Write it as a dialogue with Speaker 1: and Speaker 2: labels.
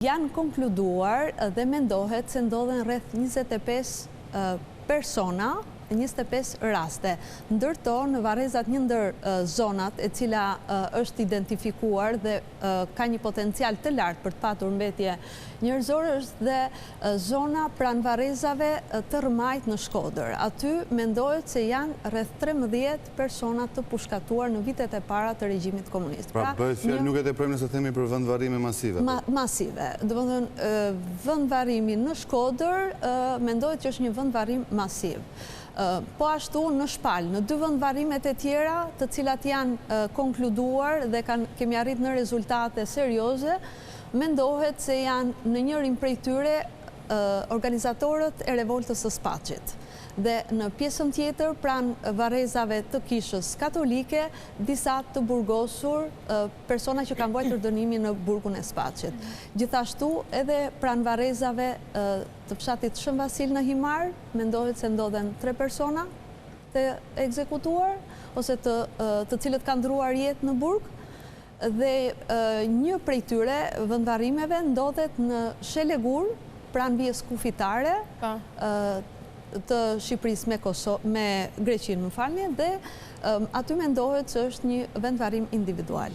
Speaker 1: Janë konkluduar dhe mendohet se ndodhen rreth 25 persona, 25 raste. Ndërto në Varrezat një ndër zonat e cila është identifikuar dhe ka një potencial të lartë për të patur mbetje njerëzore është dhe zona pranë Varrezave të Rrmajt në Shkodër. Aty mendohet se janë rreth 13 persona të pushkatuar në vitet e para të regjimit komunist.
Speaker 2: Pra bëhet fjalë nuk e teprojmë nëse themi për vendvarrime masive.
Speaker 1: Masive. Domethënë vendvarrimi në Shkodër mendohet që është një vendvarrim masiv. Po ashtu në Shpal, në 2 vendvarrimet e tjera, të cilat janë konkluduar dhe kemi arrit në rezultate serioze, mendohet se janë në njërin prej tyre organizatorët e revoltës së Spaçit. Dhe në pjesën tjetër, pranë Varrezave të Kishës Katolike, disa të burgosur persona që kanë mbajtur dënimin në burgun e Spaçit. Gjithashtu, edhe pranë Varrezave të fshatit Shën Vasil në Himar, mendohet se ndodhen 3 persona të ekzekutuar, ose të cilët kanë ndruar jetë në burg, dhe një prej tyre vendvarrimeve ndodhet në Shelegur, pranë vijës kufitare, të Shqipërisë me Greqinë, më falni, dhe aty mendohet se është një vendvarrim individual.